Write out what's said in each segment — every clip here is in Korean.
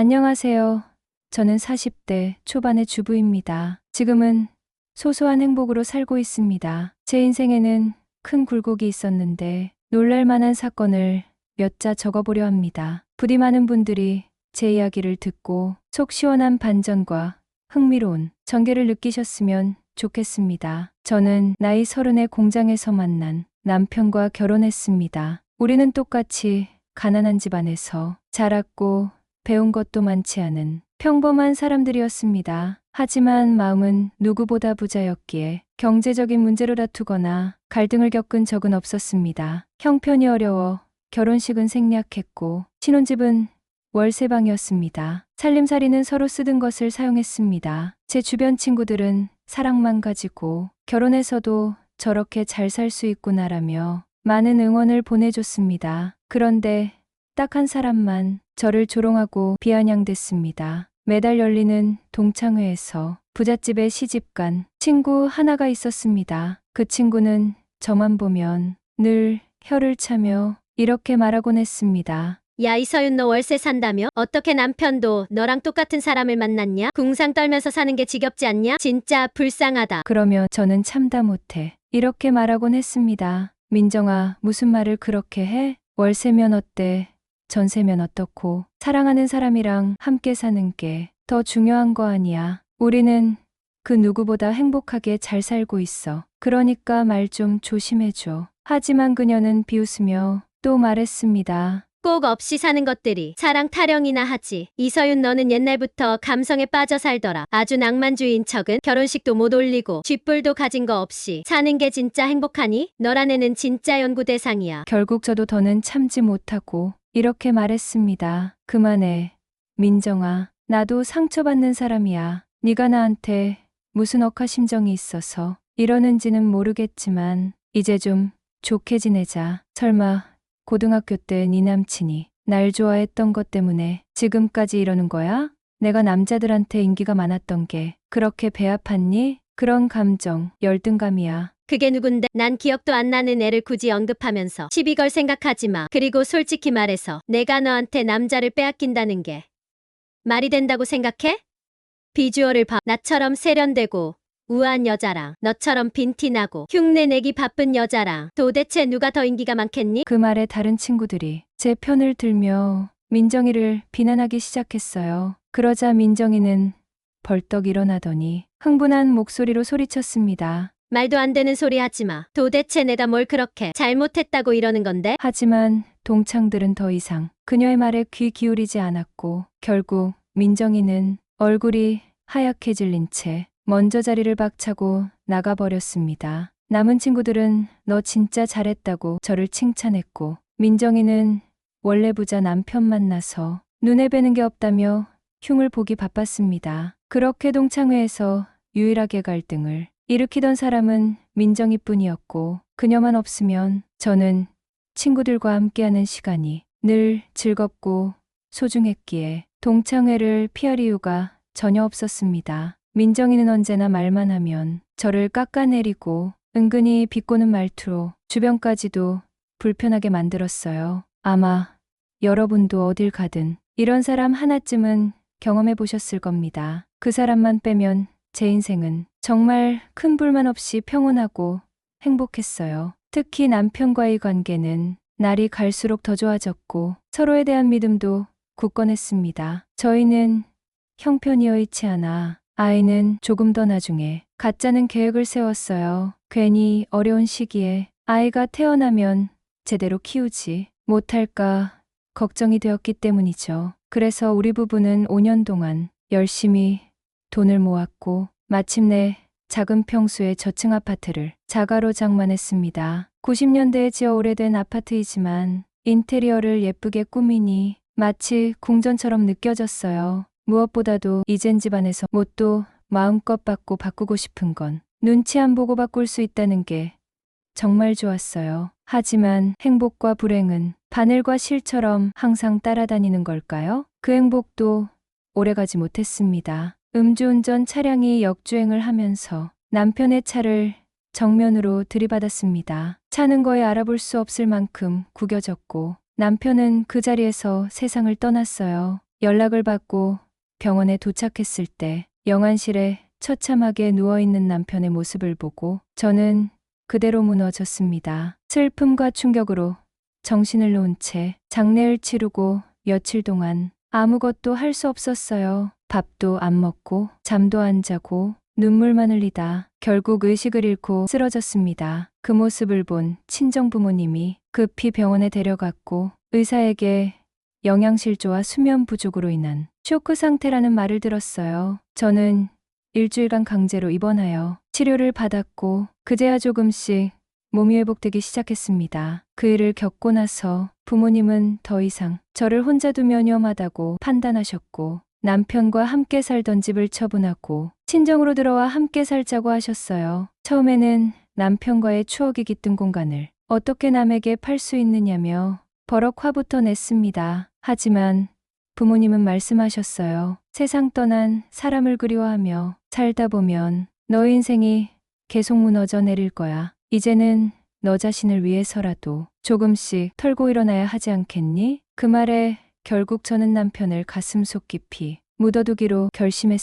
안녕하세요. 저는 40대 초반의 주부입니다. 지금은 소소한 행복으로 살고 있습니다. 제 인생에는 큰 굴곡이 있었는데 놀랄 만한 사건을 몇 자 적어보려 합니다. 부디 많은 분들이 제 이야기를 듣고 속 시원한 반전과 흥미로운 전개를 느끼셨으면 좋겠습니다. 저는 나이 30의 공장에서 만난 남편과 결혼했습니다. 우리는 똑같이 가난한 집안에서 자랐고 배운 것도 많지 않은 평범한 사람들이었습니다. 하지만 마음은 누구보다 부자였기에 경제적인 문제로 다투거나 갈등을 겪은 적은 없었습니다. 형편이 어려워 결혼식은 생략했고 신혼집은 월세방이었습니다. 살림살이는 서로 쓰던 것을 사용했습니다. 제 주변 친구들은 사랑만 가지고 결혼해서도 저렇게 잘 살 수 있구나라며 많은 응원을 보내줬습니다. 그런데 딱 한 사람만 저를 조롱하고 비아냥댔습니다. 매달 열리는 동창회에서 부잣집에 시집간 친구 하나가 있었습니다. 그 친구는 저만 보면 늘 혀를 차며 이렇게 말하곤 했습니다. 야, 이서윤, 너 월세 산다며? 어떻게 남편도 너랑 똑같은 사람을 만났냐? 궁상 떨면서 사는 게 지겹지 않냐? 진짜 불쌍하다. 그러면 저는 참다 못해 이렇게 말하곤 했습니다. 민정아, 무슨 말을 그렇게 해? 월세면 어때? 전세면 어떻고? 사랑하는 사람이랑 함께 사는 게 더 중요한 거 아니야. 우리는 그 누구보다 행복하게 잘 살고 있어. 그러니까 말 좀 조심해줘. 하지만 그녀는 비웃으며 또 말했습니다. 꼭 없이 사는 것들이 사랑 타령이나 하지. 이서윤, 너는 옛날부터 감성에 빠져 살더라. 아주 낭만주의인 척은 결혼식도 못 올리고 쥐뿔도 가진 거 없이 사는 게 진짜 행복하니? 너란 애는 진짜 연구 대상이야. 결국 저도 더는 참지 못하고 이렇게 말했습니다. 그만해. 민정아, 나도 상처받는 사람이야. 네가 나한테 무슨 억하심정이 있어서 이러는지는 모르겠지만 이제 좀 좋게 지내자. 설마 고등학교 때 네 남친이 날 좋아했던 것 때문에 지금까지 이러는 거야? 내가 남자들한테 인기가 많았던 게 그렇게 배 아팠니? 그런 감정, 열등감이야. 그게 누군데? 난 기억도 안 나는 애를 굳이 언급하면서 시비 걸 생각하지 마. 그리고 솔직히 말해서 내가 너한테 남자를 빼앗긴다는 게 말이 된다고 생각해? 비주얼을 봐. 나처럼 세련되고 우아한 여자랑 너처럼 빈티나고 흉내내기 바쁜 여자랑 도대체 누가 더 인기가 많겠니? 그 말에 다른 친구들이 제 편을 들며 민정이를 비난하기 시작했어요. 그러자 민정이는 벌떡 일어나더니 흥분한 목소리로 소리쳤습니다. 말도 안 되는 소리 하지 마. 도대체 내가 뭘 그렇게 잘못했다고 이러는 건데? 하지만 동창들은 더 이상 그녀의 말에 귀 기울이지 않았고 결국 민정이는 얼굴이 하얗게 질린 채 먼저 자리를 박차고 나가버렸습니다. 남은 친구들은 너 진짜 잘했다고 저를 칭찬했고 민정이는 원래 부자 남편 만나서 눈에 뵈는 게 없다며 흉을 보기 바빴습니다. 그렇게 동창회에서 유일하게 갈등을 일으키던 사람은 민정이뿐이었고 그녀만 없으면 저는 친구들과 함께하는 시간이 늘 즐겁고 소중했기에 동창회를 피할 이유가 전혀 없었습니다. 민정이는 언제나 말만 하면 저를 깎아내리고 은근히 비꼬는 말투로 주변까지도 불편하게 만들었어요. 아마 여러분도 어딜 가든 이런 사람 하나쯤은 경험해 보셨을 겁니다. 그 사람만 빼면 제 인생은 정말 큰 불만 없이 평온하고 행복했어요. 특히 남편과의 관계는 날이 갈수록 더 좋아졌고 서로에 대한 믿음도 굳건했습니다. 저희는 형편이 여의치 않아 아이는 조금 더 나중에 갖자는 계획을 세웠어요. 괜히 어려운 시기에 아이가 태어나면 제대로 키우지 못할까 걱정이 되었기 때문이죠. 그래서 우리 부부는 5년 동안 열심히 돈을 모았고 마침내 작은 평수의 저층 아파트를 자가로 장만했습니다. 90년대에 지어 오래된 아파트이지만 인테리어를 예쁘게 꾸미니 마치 궁전처럼 느껴졌어요. 무엇보다도 이젠 집안에서 뭣도 마음껏 받고 바꾸고 싶은 건 눈치 안 보고 바꿀 수 있다는 게 정말 좋았어요. 하지만 행복과 불행은 바늘과 실처럼 항상 따라다니는 걸까요? 그 행복도 오래가지 못했습니다. 음주운전 차량이 역주행을 하면서 남편의 차를 정면으로 들이받았습니다. 차는 거의 알아볼 수 없을 만큼 구겨졌고 남편은 그 자리에서 세상을 떠났어요. 연락을 받고 병원에 도착했을 때 영안실에 처참하게 누워있는 남편의 모습을 보고 저는 그대로 무너졌습니다. 슬픔과 충격으로 정신을 놓은 채 장례를 치르고 며칠 동안 아무것도 할 수 없었어요. 밥도 안 먹고 잠도 안 자고 눈물만 흘리다 결국 의식을 잃고 쓰러졌습니다. 그 모습을 본 친정 부모님이 급히 병원에 데려갔고 의사에게 영양실조와 수면 부족으로 인한 쇼크 상태라는 말을 들었어요. 저는 일주일간 강제로 입원하여 치료를 받았고 그제야 조금씩 몸이 회복되기 시작했습니다. 그 일을 겪고 나서 부모님은 더 이상 저를 혼자 두면 위험하다고 판단하셨고 남편과 함께 살던 집을 처분하고 친정으로 들어와 함께 살자고 하셨어요. 처음에는 남편과의 추억이 깃든 공간을 어떻게 남에게 팔 수 있느냐며 버럭 화부터 냈습니다. 하지만 부모님은 말씀하셨어요. 세상 떠난 사람을 그리워하며 살다 보면 너 인생이 계속 무너져 내릴 거야. 이제는 너 자신을 위해서라도 조금씩 털고 일어나야 하지 않겠니? 그 말에 결국 저는 남편을 가슴속 깊이 묻어두기로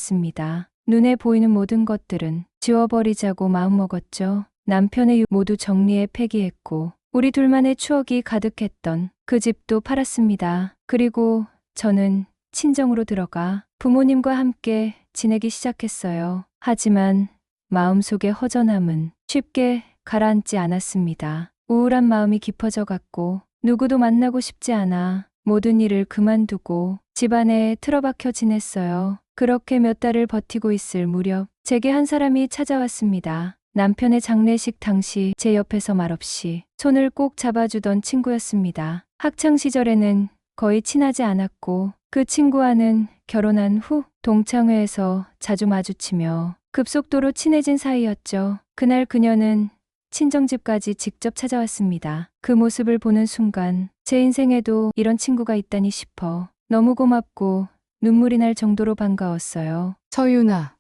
결심했습니다. 눈에 보이는 모든 것들은 지워버리자고 마음먹었죠. 남편의 모두 정리해 폐기했고 우리 둘만의 추억이 가득했던 그 집도 팔았습니다. 그리고 저는 친정으로 들어가 부모님과 함께 지내기 시작했어요. 하지만 마음속의 허전함은 쉽게 가라앉지 않았습니다. 우울한 마음이 깊어져 갔고 누구도 만나고 싶지 않아 모든 일을 그만두고 집안에 틀어박혀 지냈어요. 그렇게 몇 달을 버티고 있을 무렵 제게 한 사람이 찾아왔습니다. 남편의 장례식 당시 제 옆에서 말없이 손을 꼭 잡아주던 친구였습니다. 학창 시절에는 거의 친하지 않았고 그 친구와는 결혼한 후 동창회에서 자주 마주치며 급속도로 친해진 사이였죠. 그날 그녀는 친정집까지 직접 찾아왔습니다. 그 모습을 보는 순간 제 인생에도 이런 친구가 있다니 싶어 너무 고맙고 눈물이 날 정도로 반가웠어요. 서윤아,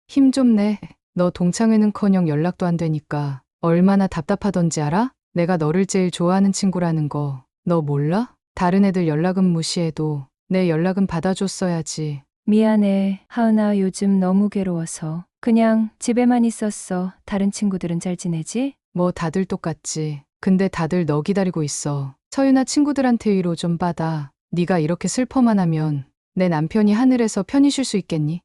힘 좀 내. 너 동창회는커녕 연락도 안 되니까 얼마나 답답하던지 알아? 내가 너를 제일 좋아하는 친구라는 거 너 몰라? 다른 애들 연락은 무시해도 내 연락은 받아줬어야지. 미안해, 하은아. 요즘 너무 괴로워서 그냥 집에만 있었어. 다른 친구들은 잘 지내지? 뭐 다들 똑같지. 근데 다들 너 기다리고 있어. 서윤아, 친구들한테 위로 좀 받아. 네가 이렇게 슬퍼만 하면 내 남편이 하늘에서 편히 쉴 수 있겠니?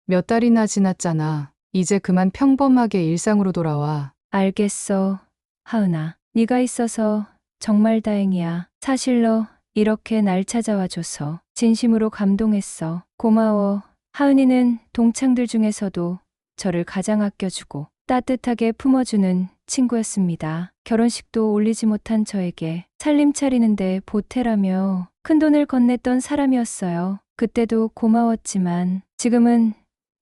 몇 달이나 지났잖아. 이제 그만 평범하게 일상으로 돌아와. 알겠어, 하은아. 네가 있어서 정말 다행이야. 사실 너 이렇게 날 찾아와줘서 진심으로 감동했어. 고마워. 하은이는 동창들 중에서도 저를 가장 아껴주고 따뜻하게 품어주는 친구였습니다. 결혼식도 올리지 못한 저에게 살림 차리는데 보태라며 큰돈을 건넸던 사람이었어요. 그때도 고마웠지만 지금은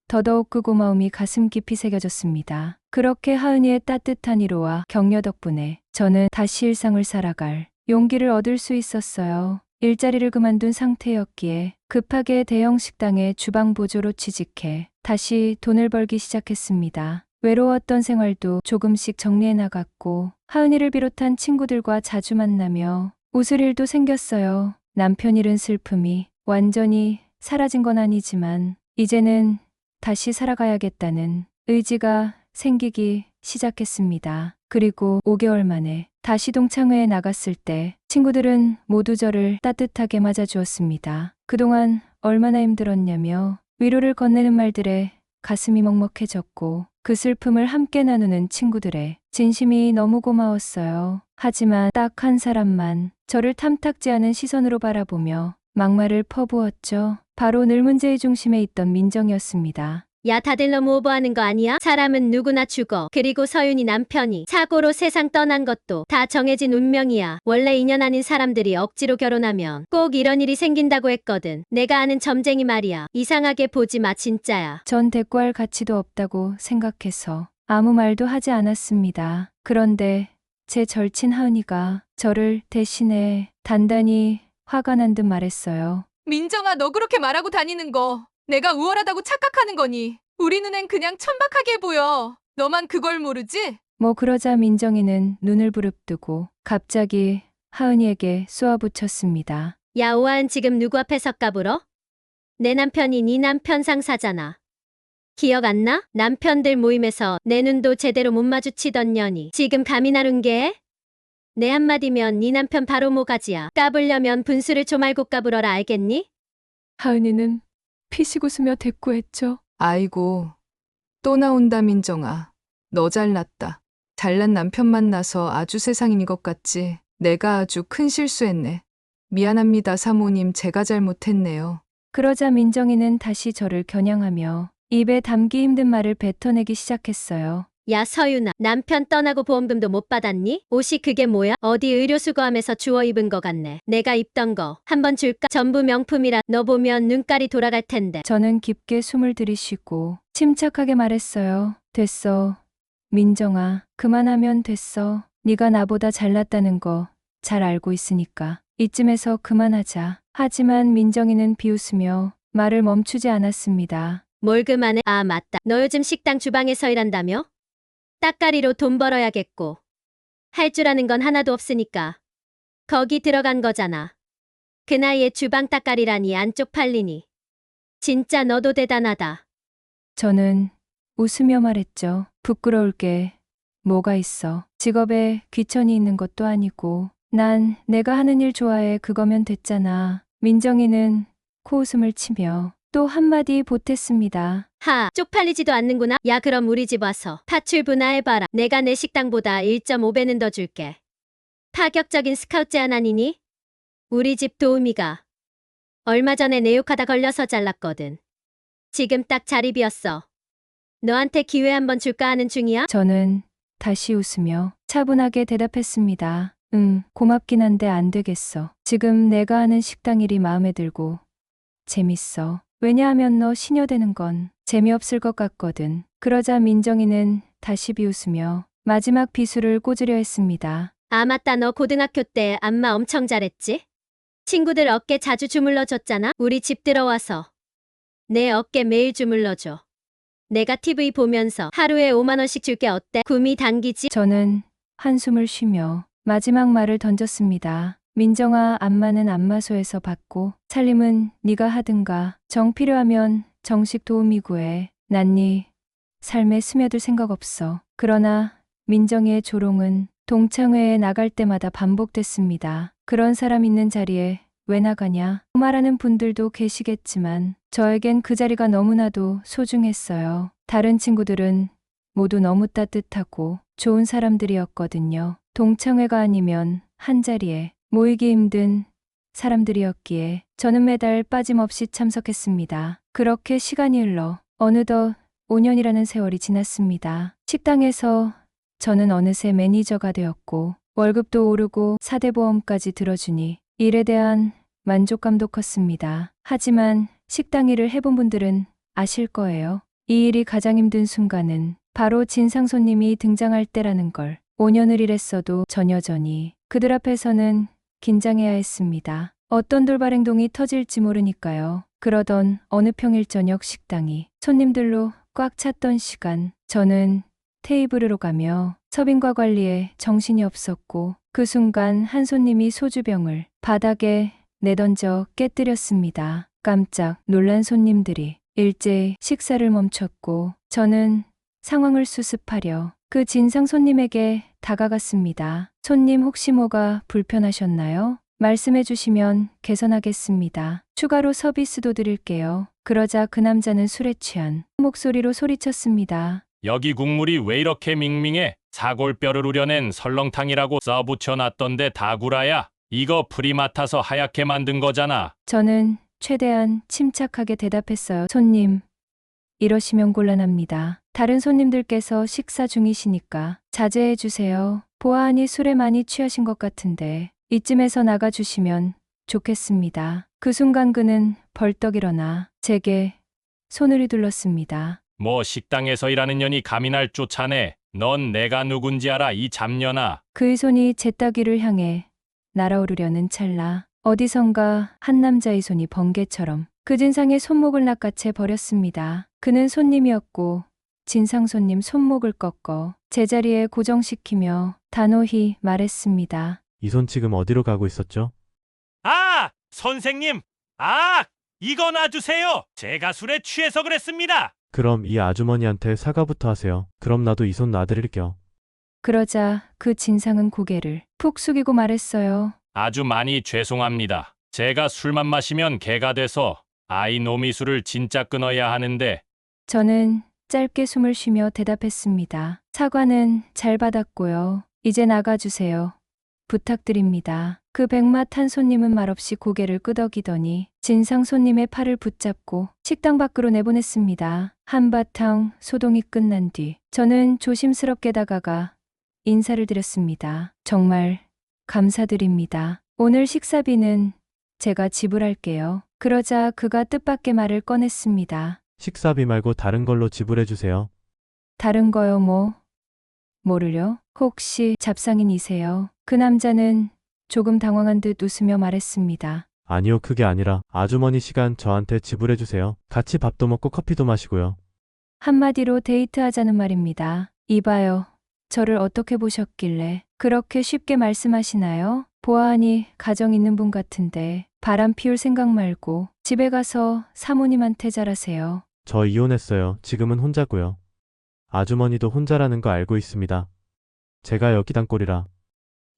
더더욱 그 고마움이 가슴 깊이 새겨졌습니다. 그렇게 하은이의 따뜻한 위로와 격려 덕분에 저는 다시 일상을 살아갈 용기를 얻을 수 있었어요. 일자리를 그만둔 상태였기에 급하게 대형 식당에 주방 보조로 취직해 다시 돈을 벌기 시작했습니다. 외로웠던 생활도 조금씩 정리해 나갔고 하은이를 비롯한 친구들과 자주 만나며 웃을 일도 생겼어요. 남편 잃은 슬픔이 완전히 사라진 건 아니지만 이제는 다시 살아가야겠다는 의지가 생기기 시작했습니다. 그리고 5개월 만에 다시 동창회에 나갔을 때 친구들은 모두 저를 따뜻하게 맞아주었습니다. 그동안 얼마나 힘들었냐며 위로를 건네는 말들에 가슴이 먹먹해졌고 그 슬픔을 함께 나누는 친구들의 진심이 너무 고마웠어요. 하지만 딱 한 사람만 저를 탐탁지 않은 시선으로 바라보며 막말을 퍼부었죠. 바로 늘 문제의 중심에 있던 민정이었습니다. 야, 다들 너무 오버하는 거 아니야? 사람은 누구나 죽어. 그리고 서윤이 남편이 사고로 세상 떠난 것도 다 정해진 운명이야. 원래 인연 아닌 사람들이 억지로 결혼하면 꼭 이런 일이 생긴다고 했거든. 내가 아는 점쟁이 말이야. 이상하게 보지 마, 진짜야. 전 대꾸할 가치도 없다고 생각해서 아무 말도 하지 않았습니다. 그런데 제 절친 하은이가 저를 대신해 단단히 화가 난 듯 말했어요. 민정아, 너 그렇게 말하고 다니는 거 내가 우월하다고 착각하는 거니? 우리 눈엔 그냥 천박하게 보여. 너만 그걸 모르지? 뭐 그러자 민정이는 눈을 부릅뜨고 갑자기 하은이에게 쏘아붙였습니다. 야, 오한 지금 누구 앞에서 까불어? 내 남편이 네 남편 상사잖아. 기억 안 나? 남편들 모임에서 내 눈도 제대로 못 마주치던 년이 지금 감이 나는 게? 내 한마디면 네 남편 바로 모가지야. 까불려면 분수를 좀 알고 까불어라 알겠니? 하은이는 피식 웃으며 대꾸했죠. 아이고, 또 나온다, 민정아. 너 잘났다. 잘난 남편 만나서 아주 세상인 것 같지. 내가 아주 큰 실수했네. 미안합니다, 사모님. 제가 잘못했네요. 그러자 민정이는 다시 저를 겨냥하며 입에 담기 힘든 말을 뱉어내기 시작했어요. 야 서윤아, 남편 떠나고 보험금도 못 받았니? 옷이 그게 뭐야? 어디 의료수거함에서 주워 입은 거 같네. 내가 입던 거 한번 줄까? 전부 명품이라 너 보면 눈깔이 돌아갈 텐데. 저는 깊게 숨을 들이쉬고 침착하게 말했어요. 됐어. 민정아, 그만하면 됐어. 네가 나보다 잘났다는 거 잘 알고 있으니까 이쯤에서 그만하자. 하지만 민정이는 비웃으며 말을 멈추지 않았습니다. 뭘 그만해? 아 맞다. 너 요즘 식당 주방에서 일한다며? 따까리로 돈 벌어야겠고. 할 줄 아는 건 하나도 없으니까. 거기 들어간 거잖아. 그 나이에 주방 따까리라니 안 쪽팔리니. 진짜 너도 대단하다. 저는 웃으며 말했죠. 부끄러울 게 뭐가 있어. 직업에 귀천이 있는 것도 아니고 난 내가 하는 일 좋아해 그거면 됐잖아. 민정이는 코웃음을 치며 또 한마디 보탰습니다. 하, 쪽팔리지도 않는구나. 야 그럼 우리 집 와서 파출 분화해봐라. 내가 내 식당보다 1.5배는 더 줄게. 파격적인 스카우트 제안 아니니? 우리 집 도우미가 얼마 전에 내 욕하다 걸려서 잘랐거든. 지금 딱 자리 비었어. 너한테 기회 한번 줄까 하는 중이야? 저는 다시 웃으며 차분하게 대답했습니다. 응, 고맙긴 한데 안 되겠어. 지금 내가 하는 식당 일이 마음에 들고 재밌어. 왜냐하면 너 시녀 되는 건 재미없을 것 같거든. 그러자 민정이는 다시 비웃으며 마지막 비수를 꽂으려 했습니다. 아 맞다. 너 고등학교 때 안마 엄청 잘했지? 친구들 어깨 자주 주물러 줬잖아. 우리 집 들어와서 내 어깨 매일 주물러줘. 내가 TV 보면서 하루에 5만 원씩 줄게 어때? 구미 당기지? 저는 한숨을 쉬며 마지막 말을 던졌습니다. 민정아, 안마는 안마소에서 받고 살림은 네가 하든가. 정 필요하면 정식 도우미 구해. 난 네 삶에 스며들 생각 없어. 그러나 민정이의 조롱은 동창회에 나갈 때마다 반복됐습니다. 그런 사람 있는 자리에 왜 나가냐 말하는 분들도 계시겠지만 저에겐 그 자리가 너무나도 소중했어요. 다른 친구들은 모두 너무 따뜻하고 좋은 사람들이었거든요. 동창회가 아니면 한자리에 모이기 힘든 사람들이었기에 저는 매달 빠짐없이 참석했습니다. 그렇게 시간이 흘러 어느덧 5년이라는 세월이 지났습니다. 식당에서 저는 어느새 매니저가 되었고 월급도 오르고 4대 보험까지 들어주니 일에 대한 만족감도 컸습니다. 하지만 식당 일을 해본 분들은 아실 거예요. 이 일이 가장 힘든 순간은 바로 진상 손님이 등장할 때라는 걸. 5년을 일했어도 전 여전히 그들 앞에서는 긴장해야 했습니다. 어떤 돌발 행동이 터질지 모르니까요. 그러던 어느 평일 저녁 식당이 손님들로 꽉 찼던 시간, 저는 테이블으로 가며 서빙과 관리에 정신이 없었고 그 순간 한 손님이 소주병을 바닥에 내던져 깨뜨렸습니다. 깜짝 놀란 손님들이 일제히 식사를 멈췄고 저는 상황을 수습하려 그 진상 손님에게 다가갔습니다. 손님 혹시 뭐가 불편하셨나요? 말씀해 주시면 개선하겠습니다. 추가로 서비스도 드릴게요. 그러자 그 남자는 술에 취한 목소리로 소리쳤습니다. 여기 국물이 왜 이렇게 밍밍해? 사골뼈를 우려낸 설렁탕이라고 써붙여놨던데 다 구라야. 이거 풀이 맡아서 하얗게 만든 거잖아. 저는 최대한 침착하게 대답했어요. 손님, 이러시면 곤란합니다. 다른 손님들께서 식사 중이시니까 자제해 주세요. 보아하니 술에 많이 취하신 것 같은데 이쯤에서 나가주시면 좋겠습니다. 그 순간 그는 벌떡 일어나 제게 손을 휘둘렀습니다. 뭐 식당에서 일하는 년이 감히 날 쫓아내. 넌 내가 누군지 알아 이 잡년아. 그의 손이 제 따귀를 향해 날아오르려는 찰나 어디선가 한 남자의 손이 번개처럼 그 진상의 손목을 낚아채 버렸습니다. 그는 손님이었고 진상 손님 손목을 꺾어 제자리에 고정시키며 단호히 말했습니다. 이 손 지금 어디로 가고 있었죠? 아! 선생님! 아! 이거 놔주세요. 제가 술에 취해서 그랬습니다. 그럼 이 아주머니한테 사과부터 하세요. 그럼 나도 이 손 놔드릴게요. 그러자 그 진상은 고개를 푹 숙이고 말했어요. 아주 많이 죄송합니다. 제가 술만 마시면 개가 돼서 아이 놈이 술을 진짜 끊어야 하는데 저는 짧게 숨을 쉬며 대답했습니다. 사과는 잘 받았고요. 이제 나가주세요. 부탁드립니다. 그 백마탄 손님은 말없이 고개를 끄덕이더니 진상 손님의 팔을 붙잡고 식당 밖으로 내보냈습니다. 한바탕 소동이 끝난 뒤 저는 조심스럽게 다가가 인사를 드렸습니다. 정말 감사드립니다. 오늘 식사비는 제가 지불할게요. 그러자 그가 뜻밖의 말을 꺼냈습니다. 식사비 말고 다른 걸로 지불해 주세요. 다른 거요 뭐? 뭐를요? 혹시 잡상인이세요? 그 남자는 조금 당황한 듯 웃으며 말했습니다. 아니요, 그게 아니라 아주머니 시간 저한테 지불해 주세요. 같이 밥도 먹고 커피도 마시고요. 한마디로 데이트하자는 말입니다. 이봐요. 저를 어떻게 보셨길래 그렇게 쉽게 말씀하시나요? 보아하니 가정 있는 분 같은데 바람 피울 생각 말고 집에 가서 사모님한테 잘하세요. 저 이혼했어요. 지금은 혼자고요. 아주머니도 혼자라는 거 알고 있습니다. 제가 여기 단골이라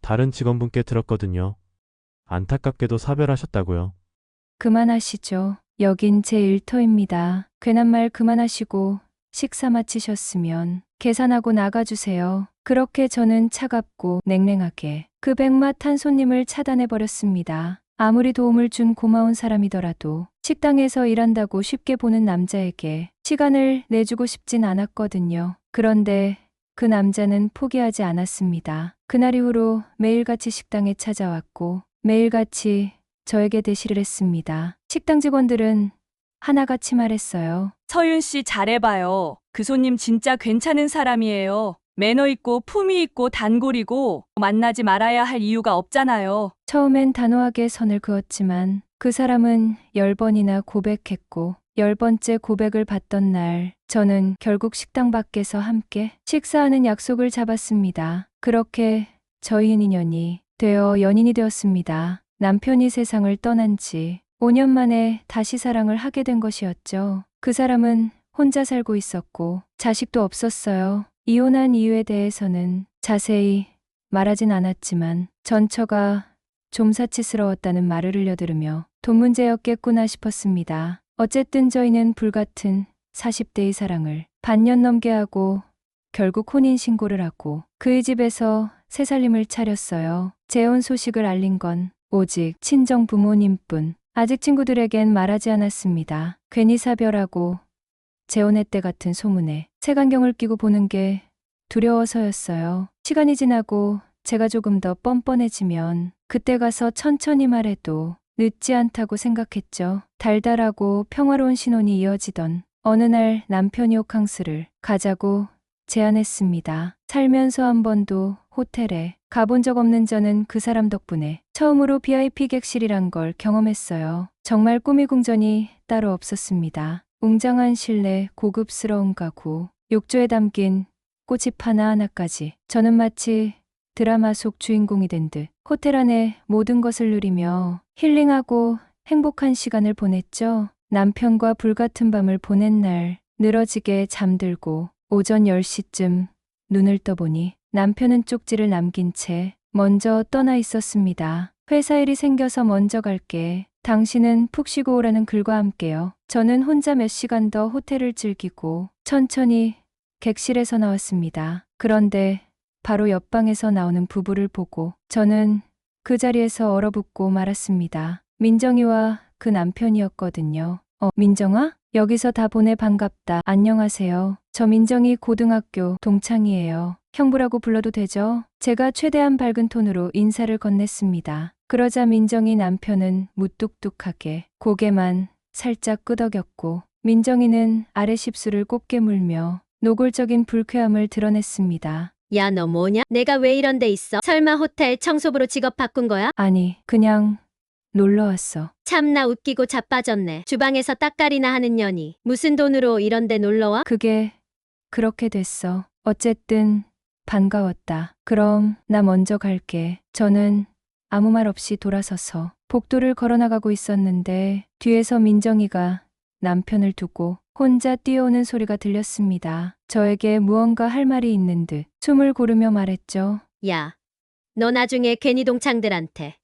다른 직원분께 들었거든요. 안타깝게도 사별하셨다고요. 그만하시죠. 여긴 제 일터입니다. 괜한 말 그만하시고 식사 마치셨으면 계산하고 나가주세요. 그렇게 저는 차갑고 냉랭하게 그 백마탄 손님을 차단해버렸습니다. 아무리 도움을 준 고마운 사람이더라도 식당에서 일한다고 쉽게 보는 남자에게 시간을 내주고 싶진 않았거든요. 그런데 그 남자는 포기하지 않았습니다. 그날 이후로 매일같이 식당에 찾아왔고 매일같이 저에게 대시를 했습니다. 식당 직원들은 하나같이 말했어요. 서윤 씨 잘해봐요. 그 손님 진짜 괜찮은 사람이에요. 매너 있고 품위 있고 단골이고 만나지 말아야 할 이유가 없잖아요. 처음엔 단호하게 선을 그었지만 그 사람은 10번이나 고백했고 10번째 고백을 받던 날 저는 결국 식당 밖에서 함께 식사하는 약속을 잡았습니다. 그렇게 저희는 인연이 되어 연인이 되었습니다. 남편이 세상을 떠난 지 5년 만에 다시 사랑을 하게 된 것이었죠. 그 사람은 혼자 살고 있었고 자식도 없었어요. 이혼한 이유에 대해서는 자세히 말하진 않았지만 전처가 좀 사치스러웠다는 말을 흘려들으며 돈 문제였겠구나 싶었습니다. 어쨌든 저희는 불같은 40대의 사랑을 반년 넘게 하고 결국 혼인신고를 하고 그의 집에서 새 살림을 차렸어요. 재혼 소식을 알린 건 오직 친정 부모님뿐. 아직 친구들에겐 말하지 않았습니다. 괜히 사별하고 재혼했대 같은 소문에 색안경을 끼고 보는 게 두려워서였어요. 시간이 지나고 제가 조금 더 뻔뻔해지면 그때 가서 천천히 말해도 늦지 않다고 생각했죠. 달달하고 평화로운 신혼이 이어지던 어느 날 남편이 호캉스를 가자고 제안했습니다. 살면서 한 번도 호텔에 가본 적 없는 저는 그 사람 덕분에 처음으로 VIP 객실이란 걸 경험했어요. 정말 꿈이 궁전이 따로 없었습니다. 웅장한 실내, 고급스러운 가구, 욕조에 담긴 꽃잎 하나하나까지 저는 마치 드라마 속 주인공이 된 듯 호텔 안에 모든 것을 누리며 힐링하고 행복한 시간을 보냈죠. 남편과 불같은 밤을 보낸 날 늘어지게 잠들고 오전 10시쯤 눈을 떠보니 남편은 쪽지를 남긴 채 먼저 떠나 있었습니다. 회사 일이 생겨서 먼저 갈게. 당신은 푹 쉬고 오라는 글과 함께요. 저는 혼자 몇 시간 더 호텔을 즐기고 천천히 객실에서 나왔습니다. 그런데 바로 옆방에서 나오는 부부를 보고 저는 그 자리에서 얼어붙고 말았습니다. 민정이와 그 남편이었거든요. 민정아? 여기서 다 보내 반갑다. 안녕하세요. 저 민정이 고등학교 동창이에요. 형부라고 불러도 되죠? 제가 최대한 밝은 톤으로 인사를 건넸습니다. 그러자 민정이 남편은 무뚝뚝하게 고개만 살짝 끄덕였고 민정이는 아래 십술을 곱게 물며 노골적인 불쾌함을 드러냈습니다. 야, 너 뭐냐? 내가 왜 이런 데 있어? 설마 호텔 청소부로 직업 바꾼 거야? 아니, 그냥 놀러 왔어. 참나 웃기고 자빠졌네. 주방에서 딱가리나 하는 년이 무슨 돈으로 이런 데 놀러와? 그게 그렇게 됐어. 어쨌든 반가웠다. 그럼 나 먼저 갈게. 저는 아무 말 없이 돌아서서 복도를 걸어나가고 있었는데 뒤에서 민정이가 남편을 두고 혼자 뛰어오는 소리가 들렸습니다. 저에게 무언가 할 말이 있는 듯 숨을 고르며 말했죠. 야, 너 나중에 괜히 동창들한테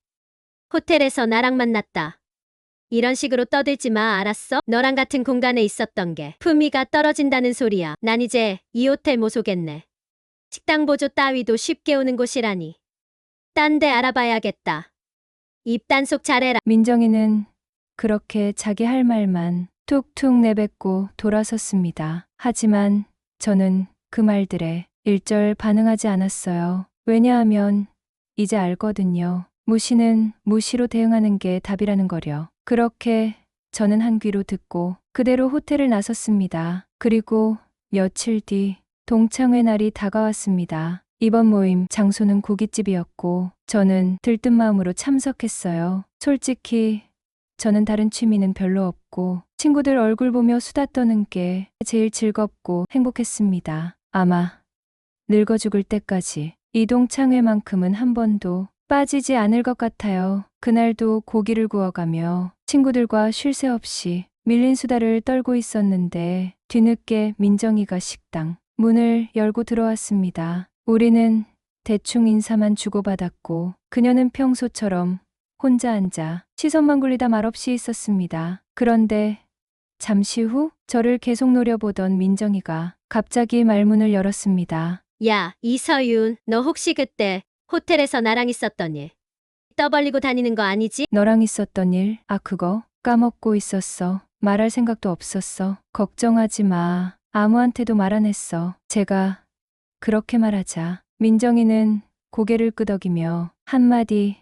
호텔에서 나랑 만났다. 이런 식으로 떠들지 마, 알았어? 너랑 같은 공간에 있었던 게 품위가 떨어진다는 소리야. 난 이제 이 호텔 못 오겠네. 식당 보조 따위도 쉽게 오는 곳이라니. 딴 데 알아봐야겠다. 입 단속 잘해라. 민정이는 그렇게 자기 할 말만 툭툭 내뱉고 돌아섰습니다. 하지만 저는 그 말들에 일절 반응하지 않았어요. 왜냐하면 이제 알거든요. 무시는 무시로 대응하는 게 답이라는 거려. 그렇게 저는 한 귀로 듣고 그대로 호텔을 나섰습니다. 그리고 며칠 뒤 동창회 날이 다가왔습니다. 이번 모임 장소는 고깃집이었고 저는 들뜬 마음으로 참석했어요. 솔직히 저는 다른 취미는 별로 없고 친구들 얼굴 보며 수다 떠는 게 제일 즐겁고 행복했습니다. 아마 늙어 죽을 때까지 이 동창회만큼은 한 번도 빠지지 않을 것 같아요. 그날도 고기를 구워가며 친구들과 쉴 새 없이 밀린 수다를 떨고 있었는데 뒤늦게 민정이가 식당 문을 열고 들어왔습니다. 우리는 대충 인사만 주고받았고 그녀는 평소처럼 혼자 앉아 시선만 굴리다 말없이 있었습니다. 그런데 잠시 후 저를 계속 노려보던 민정이가 갑자기 말문을 열었습니다. 야, 이서윤, 너 혹시 그때 호텔에서 나랑 있었던 일 떠벌리고 다니는 거 아니지? 너랑 있었던 일, 그거 까먹고 있었어. 말할 생각도 없었어. 걱정하지 마. 아무한테도 말 안 했어. 제가 그렇게 말하자 민정이는 고개를 끄덕이며 한마디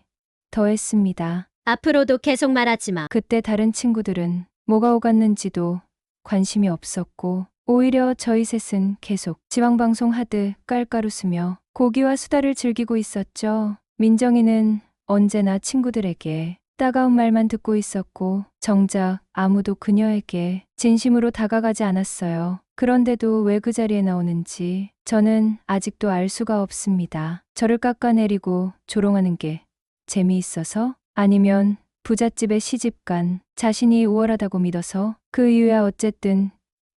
더 했습니다. 앞으로도 계속 말하지 마. 그때 다른 친구들은 뭐가 오갔는지도 관심이 없었고 오히려 저희 셋은 계속 지방방송 하듯 깔깔 웃으며 고기와 수다를 즐기고 있었죠. 민정이는 언제나 친구들에게 따가운 말만 듣고 있었고 정작 아무도 그녀에게 진심으로 다가가지 않았어요. 그런데도 왜 그 자리에 나오는지 저는 아직도 알 수가 없습니다. 저를 깎아내리고 조롱하는 게 재미있어서? 아니면 부잣집에 시집간 자신이 우월하다고 믿어서? 그 이유야 어쨌든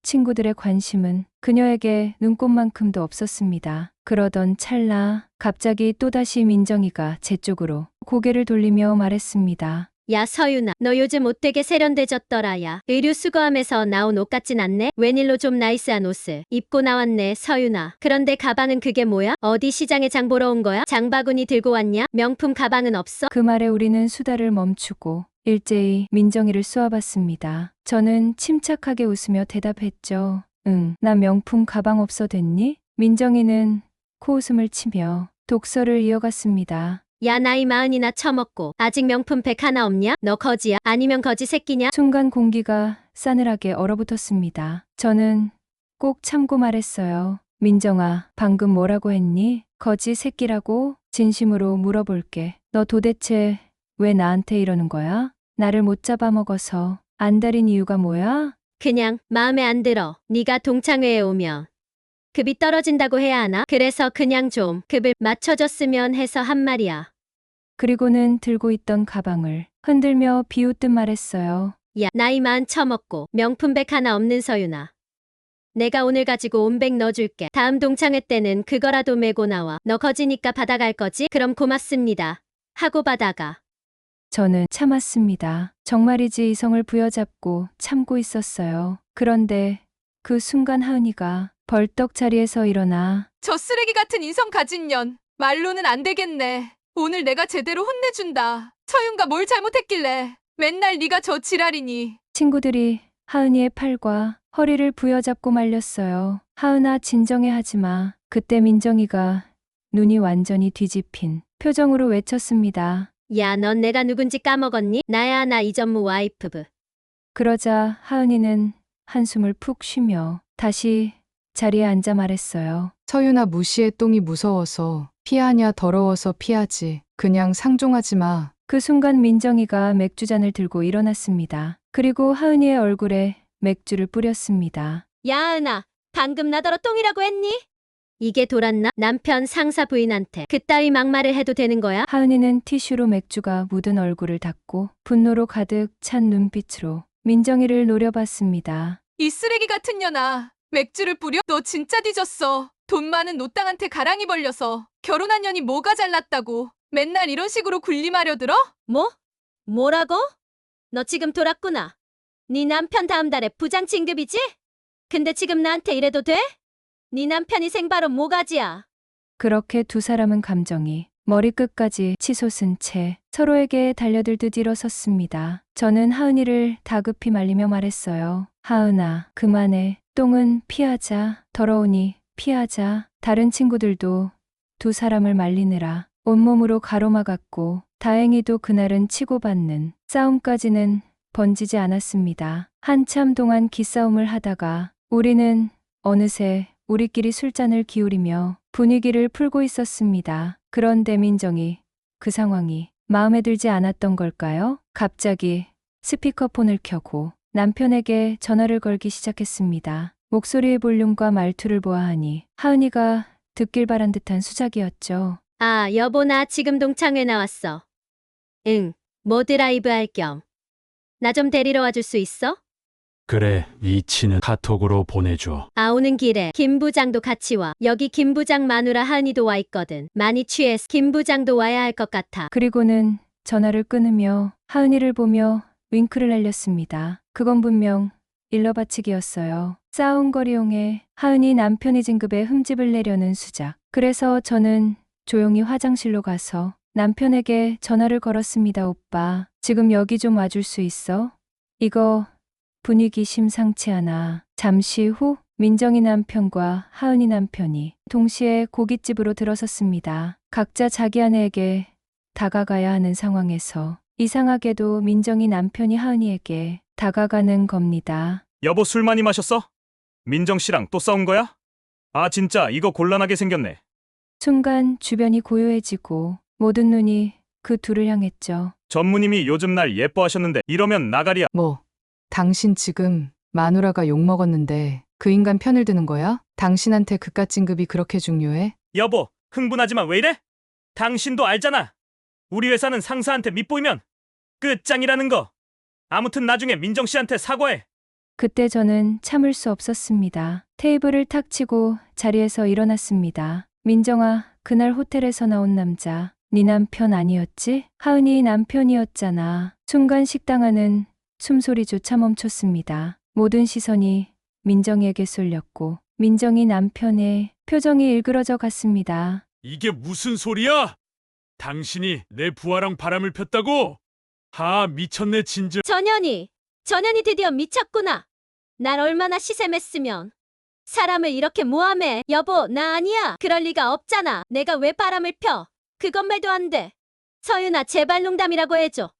친구들의 관심은 그녀에게 눈꼽만큼도 없었습니다. 그러던 찰나 갑자기 또다시 민정이가 제 쪽으로 고개를 돌리며 말했습니다. 야, 서윤아, 너 요즘 옷 되게 세련돼졌더라. 야, 의류 수거함에서 나온 옷 같진 않네? 웬일로 좀 나이스한 옷을 입고 나왔네, 서윤아. 그런데 가방은 그게 뭐야? 어디 시장에 장 보러 온 거야? 장바구니 들고 왔냐? 명품 가방은 없어? 그 말에 우리는 수다를 멈추고 일제히 민정이를 쏘아봤습니다. 저는 침착하게 웃으며 대답했죠. 응, 나 명품 가방 없어 됐니? 민정이는 코웃음을 치며 독서를 이어갔습니다. 야, 나이 40이나 처먹고 아직 명품백 하나 없냐? 너 거지야? 아니면 거지 새끼냐? 순간 공기가 싸늘하게 얼어붙었습니다. 저는 꼭 참고 말했어요. 민정아, 방금 뭐라고 했니? 거지 새끼라고? 진심으로 물어볼게. 너 도대체 왜 나한테 이러는 거야? 나를 못 잡아먹어서 안달인 이유가 뭐야? 그냥 마음에 안 들어. 네가 동창회에 오면 급이 떨어진다고 해야 하나? 그래서 그냥 좀 급을 맞춰줬으면 해서 한 말이야. 그리고는 들고 있던 가방을 흔들며 비웃듯 말했어요. 야, 나이 40 처먹고 명품백 하나 없는 서윤아. 내가 오늘 가지고 온 백 넣어줄게. 다음 동창회 때는 그거라도 메고 나와. 너 거지니까 받아갈 거지? 그럼 고맙습니다. 하고 받아가. 저는 참았습니다. 정말이지 이성을 부여잡고 참고 있었어요. 그런데 그 순간 하은이가 벌떡 자리에서 일어나 저 쓰레기 같은 인성 가진 년. 말로는 안 되겠네. 오늘 내가 제대로 혼내준다. 처윤가 뭘 잘못했길래. 맨날 네가 저 지랄이니. 친구들이 하은이의 팔과 허리를 부여잡고 말렸어요. 하은아, 진정해 하지 마. 그때 민정이가 눈이 완전히 뒤집힌 표정으로 외쳤습니다. 야, 넌 내가 누군지 까먹었니? 나야, 나 이전무 와이프브. 그러자 하은이는 한숨을 푹 쉬며 다시 자리에 앉아 말했어요. 서윤아, 무시의 똥이 무서워서 피하냐? 더러워서 피하지. 그냥 상종하지 마. 그 순간 민정이가 맥주잔을 들고 일어났습니다. 그리고 하은이의 얼굴에 맥주를 뿌렸습니다. 야, 은아, 방금 나더러 똥이라고 했니? 이게 돌았나? 남편 상사 부인한테 그따위 막말을 해도 되는 거야? 하은이는 티슈로 맥주가 묻은 얼굴을 닦고 분노로 가득 찬 눈빛으로 민정이를 노려봤습니다. 이 쓰레기 같은 년아. 맥주를 뿌려? 너 진짜 뒤졌어. 돈 많은 노땅한테 가랑이 벌려서 결혼한 년이 뭐가 잘났다고. 맨날 이런 식으로 군림하려 들어? 뭐? 뭐라고? 너 지금 돌았구나. 네 남편 다음 달에 부장 진급이지? 근데 지금 나한테 이래도 돼? 네 남편이 생바로 모가지야. 그렇게 두 사람은 감정이 머리끝까지 치솟은 채 서로에게 달려들듯 일어섰습니다. 저는 하은이를 다급히 말리며 말했어요. 하은아, 그만해. 똥은 피하자. 더러우니 피하자. 다른 친구들도 두 사람을 말리느라 온몸으로 가로막았고 다행히도 그날은 치고받는 싸움까지는 번지지 않았습니다. 한참 동안 기싸움을 하다가 우리는 어느새 우리끼리 술잔을 기울이며 분위기를 풀고 있었습니다. 그런데 민정이 그 상황이 마음에 들지 않았던 걸까요? 갑자기 스피커폰을 켜고 남편에게 전화를 걸기 시작했습니다. 목소리의 볼륨과 말투를 보아하니 하은이가 듣길 바란 듯한 수작이었죠. 아, 여보 나 지금 동창회 나왔어. 응, 뭐 드라이브 할 겸. 나 좀 데리러 와줄 수 있어? 그래, 위치는 카톡으로 보내줘. 아, 오는 길에 김 부장도 같이 와. 여기 김 부장 마누라 하은이도 와 있거든. 많이 취해서 김 부장도 와야 할 것 같아. 그리고는 전화를 끊으며 하은이를 보며 윙크를 날렸습니다. 그건 분명 일러바치기였어요. 싸움거리용에 하은이 남편이 진급에 흠집을 내려는 수작. 그래서 저는 조용히 화장실로 가서 남편에게 전화를 걸었습니다. 오빠, 지금 여기 좀 와줄 수 있어? 이거 분위기 심상치 않아. 잠시 후 민정이 남편과 하은이 남편이 동시에 고깃집으로 들어섰습니다. 각자 자기 아내에게 다가가야 하는 상황에서 이상하게도 민정이 남편이 하은이에게 다가가는 겁니다. 여보 술 많이 마셨어? 민정 씨랑 또 싸운 거야? 아 진짜 이거 곤란하게 생겼네. 순간 주변이 고요해지고 모든 눈이 그 둘을 향했죠. 전무님이 요즘 날 예뻐하셨는데 이러면 나가리야. 뭐, 당신 지금 마누라가 욕먹었는데 그 인간 편을 드는 거야? 당신한테 그깟 진급이 그렇게 중요해? 여보 흥분하지만 왜 이래? 당신도 알잖아. 우리 회사는 상사한테 밑보이면 끝장이라는 거. 아무튼 나중에 민정 씨한테 사과해. 그때 저는 참을 수 없었습니다. 테이블을 탁 치고 자리에서 일어났습니다. 민정아, 그날 호텔에서 나온 남자 네 남편 아니었지? 하은이 남편이었잖아. 순간 식당 안은 숨소리조차 멈췄습니다. 모든 시선이 민정이에게 쏠렸고 민정이 남편의 표정이 일그러져 갔습니다. 이게 무슨 소리야? 당신이 내 부하랑 바람을 폈다고? 하, 미쳤네 진즉. 전현이 드디어 미쳤구나. 날 얼마나 시샘했으면 사람을 이렇게 모함해. 여보, 나 아니야. 그럴 리가 없잖아. 내가 왜 바람을 펴? 그건 말도 안 돼. 서윤아, 제발 농담이라고 해줘.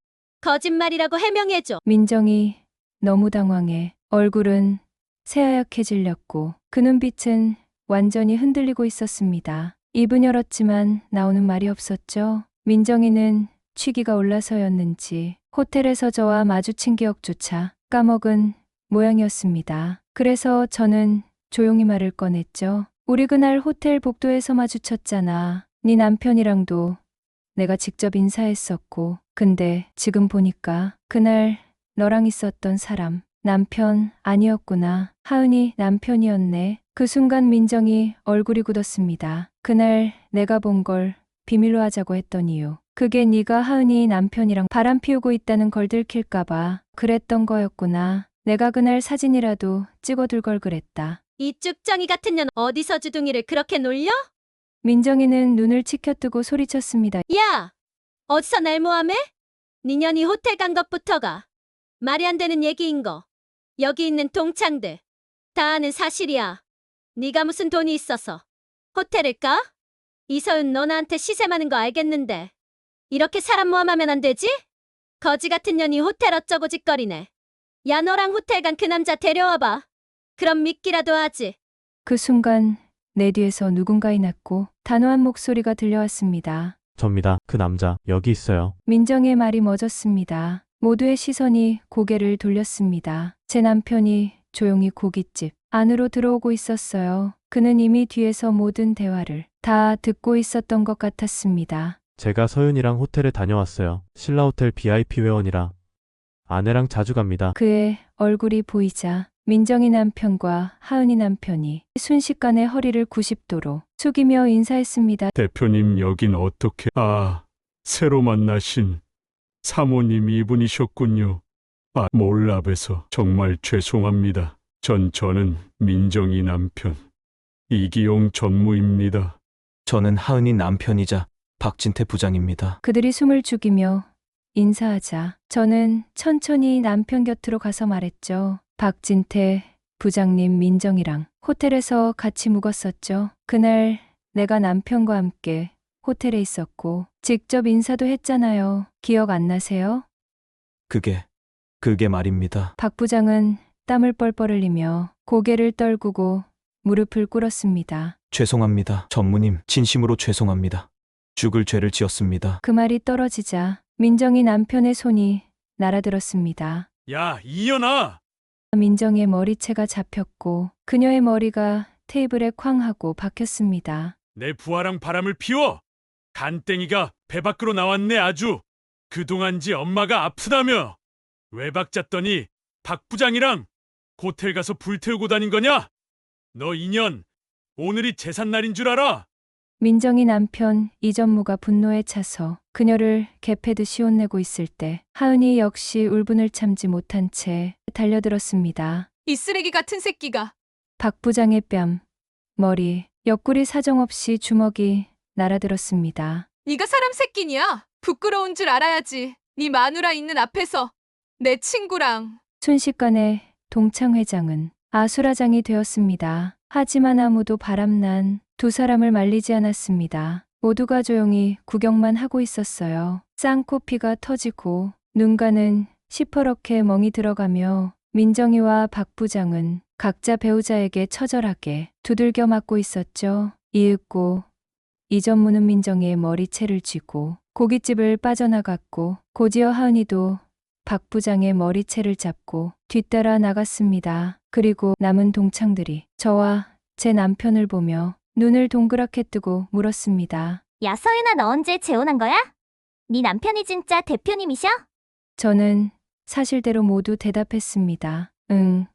거짓말이라고 해명해줘. 민정이 너무 당황해 얼굴은 새하얗게 질렸고 그 눈빛은 완전히 흔들리고 있었습니다. 입은 열었지만 나오는 말이 없었죠. 민정이는 취기가 올라서였는지 호텔에서 저와 마주친 기억조차 까먹은 모양이었습니다. 그래서 저는 조용히 말을 꺼냈죠. 우리 그날 호텔 복도에서 마주쳤잖아. 네 남편이랑도 내가 직접 인사했었고 근데 지금 보니까 그날 너랑 있었던 사람 남편 아니었구나. 하은이 남편이었네. 그 순간 민정이 얼굴이 굳었습니다. 그날 내가 본 걸 비밀로 하자고 했던 이유. 그게 네가 하은이 남편이랑 바람 피우고 있다는 걸 들킬까봐 그랬던 거였구나. 내가 그날 사진이라도 찍어둘 걸 그랬다. 이 쭉정이 같은 년 어디서 주둥이를 그렇게 놀려? 민정이는 눈을 치켜뜨고 소리쳤습니다. 야! 어디서 날 모함해? 네 년이 호텔 간 것부터가 말이 안 되는 얘기인 거. 여기 있는 동창들 다 아는 사실이야. 네가 무슨 돈이 있어서 호텔을 가? 이서윤 너 나한테 시샘하는 거 알겠는데 이렇게 사람 모함하면 안 되지? 거지 같은 년이 호텔 어쩌고 짓거리네. 야, 너랑 호텔 간 그 남자 데려와봐. 그럼 믿기라도 하지. 그 순간 내 뒤에서 누군가의 낮고 단호한 목소리가 들려왔습니다. 접니다. 그 남자 여기 있어요. 민정의 말이 멎었습니다. 모두의 시선이 고개를 돌렸습니다. 제 남편이 조용히 고깃집 안으로 들어오고 있었어요. 그는 이미 뒤에서 모든 대화를 다 듣고 있었던 것 같았습니다. 제가 서윤이랑 호텔에 다녀왔어요. 신라호텔 VIP 회원이라 아내랑 자주 갑니다. 그의 얼굴이 보이자 민정이 남편과 하은이 남편이 순식간에 허리를 90도로 숙이며 인사했습니다. 대표님 여긴 어떻게... 새로 만나신 사모님 이분이셨군요. 몰라봬서 정말 죄송합니다. 저는 민정이 남편 이기용 전무입니다. 저는 하은이 남편이자 박진태 부장입니다. 그들이 숨을 죽이며 인사하자 저는 천천히 남편 곁으로 가서 말했죠. 박진태 부장님, 민정이랑 호텔에서 같이 묵었었죠. 그날 내가 남편과 함께 호텔에 있었고 직접 인사도 했잖아요. 기억 안 나세요? 그게 말입니다. 박 부장은 땀을 뻘뻘 흘리며 고개를 떨구고 무릎을 꿇었습니다. 죄송합니다. 전무님, 진심으로 죄송합니다. 죽을 죄를 지었습니다. 그 말이 떨어지자 민정이 남편의 손이 날아들었습니다. 야, 이연아! 민정의 머리채가 잡혔고 그녀의 머리가 테이블에 쾅 하고 박혔습니다. 내 부하랑 바람을 피워! 간땡이가 배 밖으로 나왔네 아주! 그동안지 엄마가 아프다며! 외박 짰더니 박 부장이랑 호텔 가서 불태우고 다닌 거냐? 너 인연 오늘이 제삿날인 줄 알아? 민정이 남편 이전무가 분노에 차서 그녀를 개패듯이 혼내고 있을 때 하은이 역시 울분을 참지 못한 채 달려들었습니다. 이 쓰레기 같은 새끼가. 박 부장의 뺨, 머리, 옆구리 사정없이 주먹이 날아들었습니다. 네가 사람 새끼냐? 부끄러운 줄 알아야지. 네 마누라 있는 앞에서 내 친구랑. 순식간에 동창 회장은 아수라장이 되었습니다. 하지만 아무도 바람난 두 사람을 말리지 않았습니다. 모두가 조용히 구경만 하고 있었어요. 쌍코피가 터지고 눈가는 시퍼렇게 멍이 들어가며 민정이와 박 부장은 각자 배우자에게 처절하게 두들겨 맞고 있었죠. 이윽고 이전무는 민정이의 머리채를 쥐고 고깃집을 빠져나갔고 곧이어 하은이도 박 부장의 머리채를 잡고 뒤따라 나갔습니다. 그리고 남은 동창들이 저와 제 남편을 보며 눈을 동그랗게 뜨고 물었습니다. 야, 서윤아, 너 언제 재혼한 거야? 네 남편이 진짜 대표님이셔? 저는 사실대로 모두 대답했습니다. 응.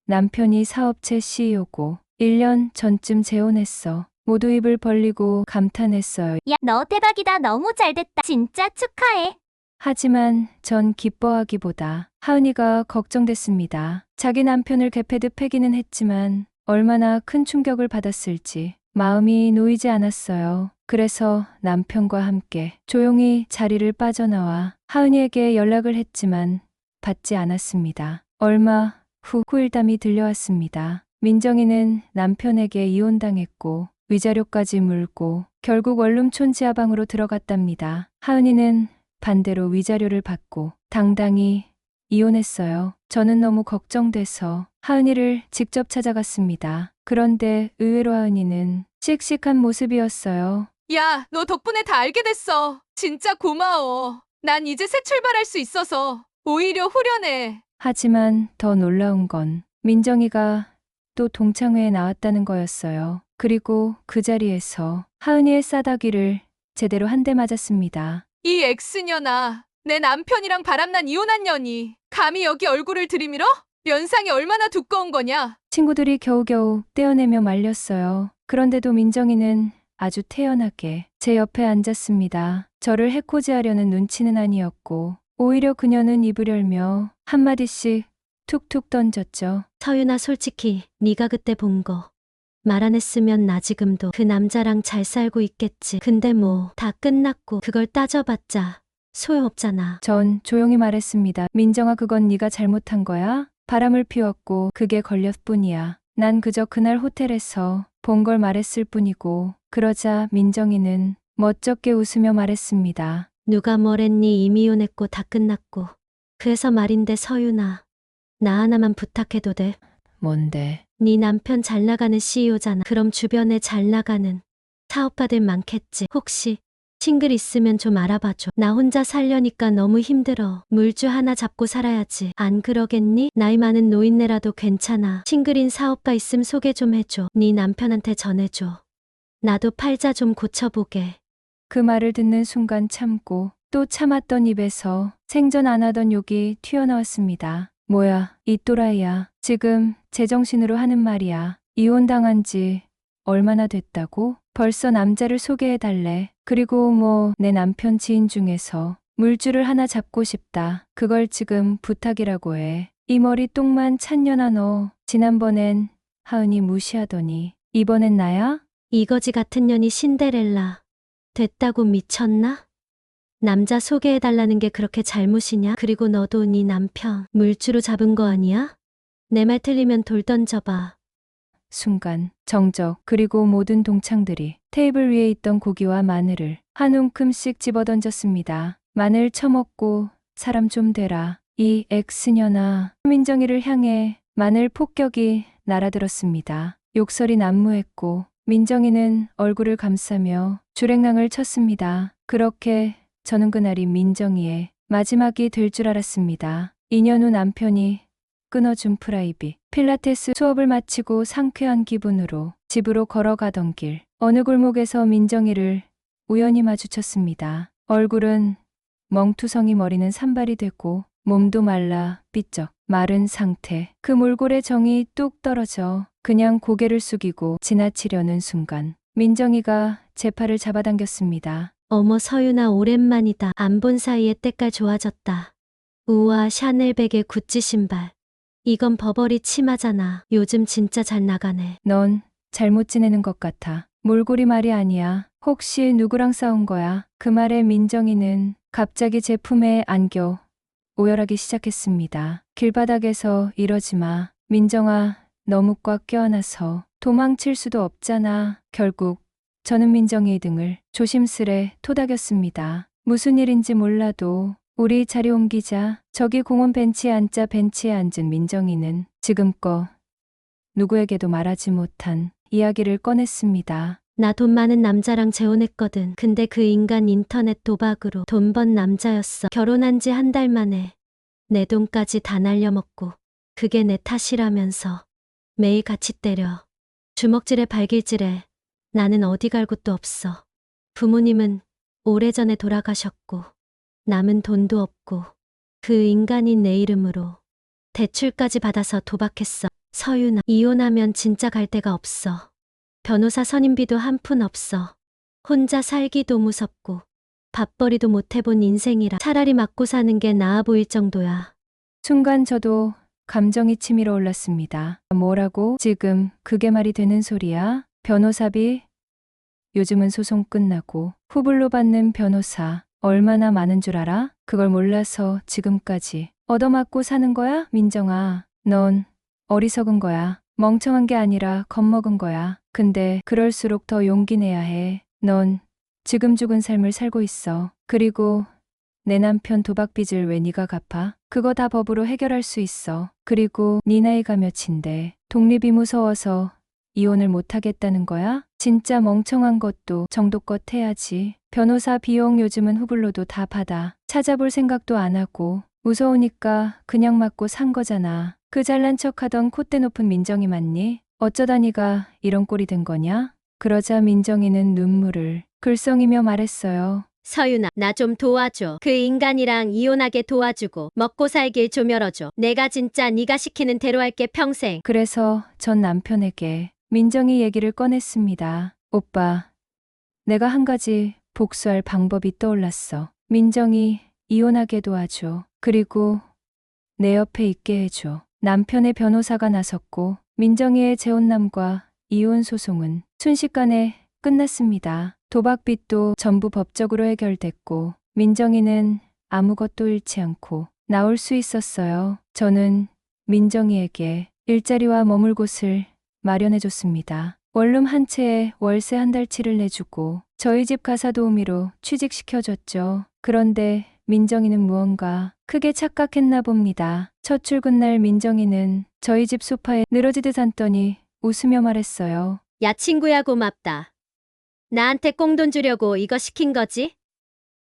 남편이 사업체 CEO고 1년 전쯤 재혼했어. 모두 입을 벌리고 감탄했어요. 야, 너 대박이다. 너무 잘됐다. 진짜 축하해. 하지만 전 기뻐하기보다 하은이가 걱정됐습니다. 자기 남편을 개패듯 패기는 했지만 얼마나 큰 충격을 받았을지 마음이 놓이지 않았어요. 그래서 남편과 함께 조용히 자리를 빠져나와 하은이에게 연락을 했지만 받지 않았습니다. 얼마 후 후일담이 들려왔습니다. 민정이는 남편에게 이혼당했고 위자료까지 물고 결국 원룸촌 지하방으로 들어갔답니다. 하은이는 반대로 위자료를 받고 당당히 이혼했어요. 저는 너무 걱정돼서 하은이를 직접 찾아갔습니다. 그런데 의외로 하은이는 씩씩한 모습이었어요. 야, 너 덕분에 다 알게 됐어. 진짜 고마워. 난 이제 새 출발할 수 있어서 오히려 후련해. 하지만 더 놀라운 건 민정이가 또 동창회에 나왔다는 거였어요. 그리고 그 자리에서 하은이의 싸다귀를 제대로 한 대 맞았습니다. 이 엑스년아, 내 남편이랑 바람난 이혼한 년이 감히 여기 얼굴을 들이밀어? 면상이 얼마나 두꺼운 거냐? 친구들이 겨우겨우 떼어내며 말렸어요. 그런데도 민정이는 아주 태연하게 제 옆에 앉았습니다. 저를 해코지하려는 눈치는 아니었고 오히려 그녀는 입을 열며 한마디씩 툭툭 던졌죠. 서윤아, 솔직히 네가 그때 본 거 말 안 했으면 나 지금도 그 남자랑 잘 살고 있겠지. 근데 뭐 다 끝났고 그걸 따져봤자 소용없잖아. 전 조용히 말했습니다. 민정아, 그건 네가 잘못한 거야. 바람을 피웠고 그게 걸렸뿐이야. 난 그저 그날 호텔에서 본 걸 말했을 뿐이고. 그러자 민정이는 멋쩍게 웃으며 말했습니다. 누가 뭐랬니? 이미 이혼했고 다 끝났고. 그래서 말인데 서윤아, 나 하나만 부탁해도 돼? 뭔데? 네 남편 잘 나가는 CEO잖아. 그럼 주변에 잘 나가는 사업가들 많겠지. 혹시 싱글 있으면 좀 알아봐줘. 나 혼자 살려니까 너무 힘들어. 물주 하나 잡고 살아야지. 안 그러겠니? 나이 많은 노인네라도 괜찮아. 싱글인 사업가 있음 소개 좀 해줘. 네 남편한테 전해줘. 나도 팔자 좀 고쳐보게. 그 말을 듣는 순간 참고 또 참았던 입에서 생전 안 하던 욕이 튀어나왔습니다. 뭐야, 이 또라이야. 지금 제정신으로 하는 말이야. 이혼당한 지 얼마나 됐다고? 벌써 남자를 소개해달래. 그리고 뭐 내 남편 지인 중에서 물줄을 하나 잡고 싶다. 그걸 지금 부탁이라고 해. 이 머리 똥만 찬년아 너. 지난번엔 하은이 무시하더니 이번엔 나야? 이거지 같은 년이 신데렐라. 됐다고 미쳤나? 남자 소개해달라는 게 그렇게 잘못이냐? 그리고 너도 네 남편 물주로 잡은 거 아니야? 내 말 틀리면 돌 던져봐. 순간 정적 그리고 모든 동창들이 테이블 위에 있던 고기와 마늘을 한 움큼씩 집어던졌습니다. 마늘 처먹고 사람 좀 되라. 이 엑스년아. 민정이를 향해 마늘 폭격이 날아들었습니다. 욕설이 난무했고 민정이는 얼굴을 감싸며 주랭랑을 쳤습니다. 그렇게 저는 그날이 민정이의 마지막이 될 줄 알았습니다. 2년 후 남편이 끊어준 프라이빗 필라테스 수업을 마치고 상쾌한 기분으로 집으로 걸어가던 길 어느 골목에서 민정이를 우연히 마주쳤습니다. 얼굴은 멍투성이 머리는 산발이 되고 몸도 말라 삐쩍 마른 상태. 그 몰골에 정이 뚝 떨어져 그냥 고개를 숙이고 지나치려는 순간 민정이가 제 팔을 잡아당겼습니다. 어머 서윤아 오랜만이다. 안 본 사이에 때깔 좋아졌다. 우와 샤넬백의 구찌 신발. 이건 버버리 치마잖아. 요즘 진짜 잘 나가네. 넌 잘못 지내는 것 같아. 몰골이 말이 아니야. 혹시 누구랑 싸운 거야? 그 말에 민정이는 갑자기 제 품에 안겨 오열하기 시작했습니다. 길바닥에서 이러지 마. 민정아, 너무 꽉 껴안아서 도망칠 수도 없잖아. 결국 저는 민정이의 등을 조심스레 토닥였습니다. 무슨 일인지 몰라도 우리 자리 옮기자. 저기 공원 벤치에 앉자. 벤치에 앉은 민정이는 지금껏 누구에게도 말하지 못한 이야기를 꺼냈습니다. 나 돈 많은 남자랑 재혼했거든. 근데 그 인간 인터넷 도박으로 돈 번 남자였어. 결혼한 지 한 달 만에 내 돈까지 다 날려먹고 그게 내 탓이라면서 매일 같이 때려. 주먹질에 발길질해. 나는 어디 갈 곳도 없어. 부모님은 오래전에 돌아가셨고 남은 돈도 없고 그 인간이 내 이름으로 대출까지 받아서 도박했어. 서윤아, 이혼하면 진짜 갈 데가 없어. 변호사 선임비도 한 푼 없어. 혼자 살기도 무섭고 밥벌이도 못 해본 인생이라 차라리 맞고 사는 게 나아 보일 정도야. 순간 저도 감정이 치밀어 올랐습니다. 뭐라고? 지금 그게 말이 되는 소리야? 변호사비? 요즘은 소송 끝나고 후불로 받는 변호사 얼마나 많은 줄 알아? 그걸 몰라서 지금까지 얻어맞고 사는 거야? 민정아, 넌 어리석은 거야. 멍청한 게 아니라 겁먹은 거야. 근데 그럴수록 더 용기 내야 해. 넌 지금 죽은 삶을 살고 있어. 그리고 내 남편 도박 빚을 왜 네가 갚아? 그거 다 법으로 해결할 수 있어. 그리고 네 나이가 몇인데 독립이 무서워서 이혼을 못 하겠다는 거야? 진짜 멍청한 것도 정도껏 해야지. 변호사 비용 요즘은 후불로도 다 받아. 찾아볼 생각도 안 하고 무서우니까 그냥 맞고 산 거잖아. 그 잘난 척하던 콧대 높은 민정이 맞니? 어쩌다 네가 이런 꼴이 된 거냐? 그러자 민정이는 눈물을 글썽이며 말했어요. 서윤아, 나 좀 도와줘. 그 인간이랑 이혼하게 도와주고 먹고 살길 좀 열어줘. 내가 진짜 네가 시키는 대로 할게 평생. 그래서 전 남편에게 민정이 얘기를 꺼냈습니다. 오빠, 내가 한 가지 복수할 방법이 떠올랐어. 민정이 이혼하게 도와줘. 그리고 내 옆에 있게 해줘. 남편의 변호사가 나섰고 민정이의 재혼남과 이혼 소송은 순식간에 끝났습니다. 도박빚도 전부 법적으로 해결됐고 민정이는 아무것도 잃지 않고 나올 수 있었어요. 저는 민정이에게 일자리와 머물 곳을 마련해줬습니다. 원룸 한 채에 월세 한 달치를 내주고 저희 집 가사 도우미로 취직시켜줬죠. 그런데 민정이는 무언가 크게 착각했나 봅니다. 첫 출근날 민정이는 저희 집 소파에 늘어지듯 앉더니 웃으며 말했어요. 야 친구야 고맙다. 나한테 꽁돈 주려고 이거 시킨 거지?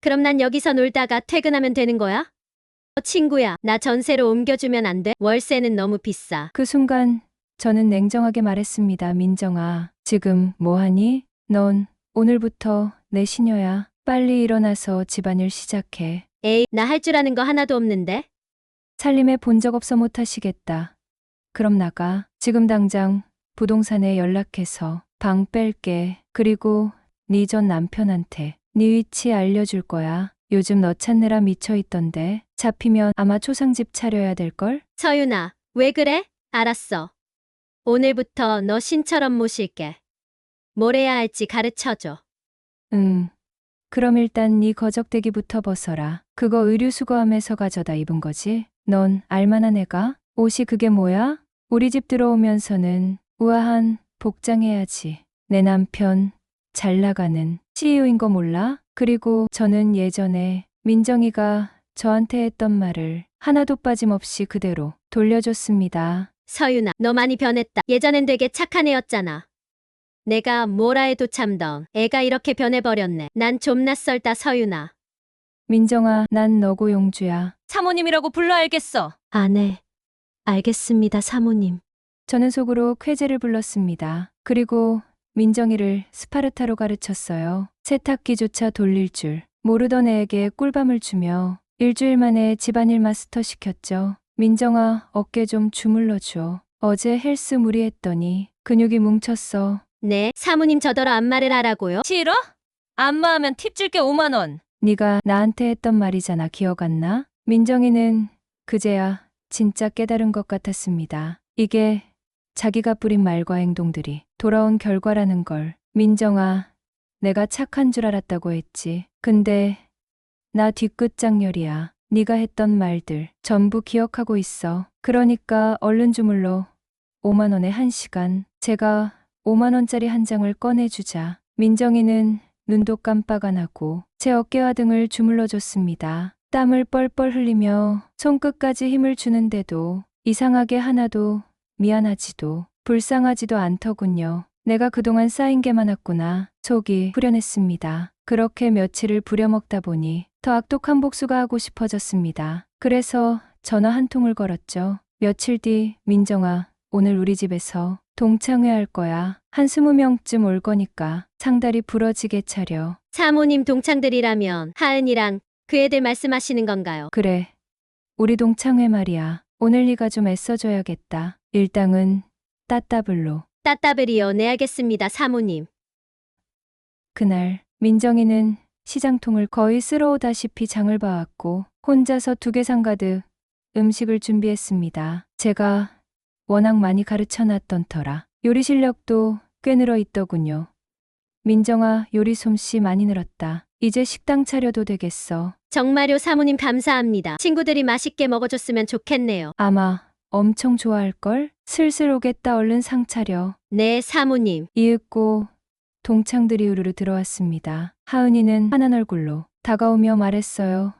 그럼 난 여기서 놀다가 퇴근하면 되는 거야? 친구야, 나 전세로 옮겨주면 안 돼? 월세는 너무 비싸. 그 순간 저는 냉정하게 말했습니다. 민정아, 지금 뭐하니? 넌 오늘부터 내 시녀야. 빨리 일어나서 집안일 시작해. 에이, 나 할 줄 아는 거 하나도 없는데? 살림에 본 적 없어 못하시겠다. 그럼 나가. 지금 당장 부동산에 연락해서 방 뺄게. 그리고 네 전 남편한테 네 위치 알려줄 거야. 요즘 너 찾느라 미쳐있던데. 잡히면 아마 초상집 차려야 될걸? 서윤아, 왜 그래? 알았어. 오늘부터 너 신처럼 모실게. 뭘 해야 할지 가르쳐줘. 응. 그럼 일단 네 거적대기부터 벗어라. 그거 의류수거함에서 가져다 입은 거지? 넌 알만한 애가? 옷이 그게 뭐야? 우리 집 들어오면서는 우아한 복장해야지. 내 남편 잘 나가는 CEO인 거 몰라? 그리고 저는 예전에 민정이가 저한테 했던 말을 하나도 빠짐없이 그대로 돌려줬습니다. 서윤아, 너 많이 변했다. 예전엔 되게 착한 애였잖아. 내가 뭐라 해도 참던 애가 이렇게 변해버렸네. 난 좀 낯설다, 서윤아. 민정아, 난 너고 용주야. 사모님이라고 불러 알겠어. 네. 알겠습니다, 사모님. 저는 속으로 쾌재를 불렀습니다. 그리고 민정이를 스파르타로 가르쳤어요. 세탁기조차 돌릴 줄 모르던 애에게 꿀밤을 주며 일주일 만에 집안일 마스터 시켰죠. 민정아, 어깨 좀 주물러줘. 어제 헬스 무리했더니 근육이 뭉쳤어. 네, 사모님 저더러 안마를 하라고요? 싫어? 안마하면 팁 줄게 5만 원. 네가 나한테 했던 말이잖아. 기억 안 나? 민정이는 그제야 진짜 깨달은 것 같았습니다. 이게 자기가 뿌린 말과 행동들이 돌아온 결과라는 걸. 민정아, 내가 착한 줄 알았다고 했지. 근데 나 뒤끝 장렬이야. 네가 했던 말들 전부 기억하고 있어. 그러니까 얼른 주물러. 5만 원에 1시간. 제가 5만 원짜리 한 장을 꺼내주자. 민정이는 눈도 깜빡 안 하고 제 어깨와 등을 주물러줬습니다. 땀을 뻘뻘 흘리며 손끝까지 힘을 주는데도 이상하게 하나도 미안하지도 불쌍하지도 않더군요. 내가 그동안 쌓인 게 많았구나. 속이 후련했습니다. 그렇게 며칠을 부려먹다 보니 더 악독한 복수가 하고 싶어졌습니다. 그래서 전화 한 통을 걸었죠. 며칠 뒤, 민정아, 오늘 우리 집에서 동창회 할 거야. 한 20명쯤 올 거니까 상다리 부러지게 차려. 사모님 동창들이라면 하은이랑 그 애들 말씀하시는 건가요? 그래. 우리 동창회 말이야. 오늘 네가 좀 애써줘야겠다. 일당은 따따블로. 따따블이요. 네, 알겠습니다, 사모님. 그날 민정이는 시장통을 거의 쓸어오다시피 장을 봐왔고 혼자서 두개상 가득 음식을 준비했습니다. 제가 워낙 많이 가르쳐놨던 터라 요리 실력도 꽤 늘어 있더군요. 민정아, 요리 솜씨 많이 늘었다. 이제 식당 차려도 되겠어. 정말요, 사모님 감사합니다. 친구들이 맛있게 먹어줬으면 좋겠네요. 아마 엄청 좋아할걸? 슬슬 오겠다. 얼른 상 차려. 네, 사모님. 이윽고 동창들이 우르르 들어왔습니다. 하은이는 환한 얼굴로 다가오며 말했어요.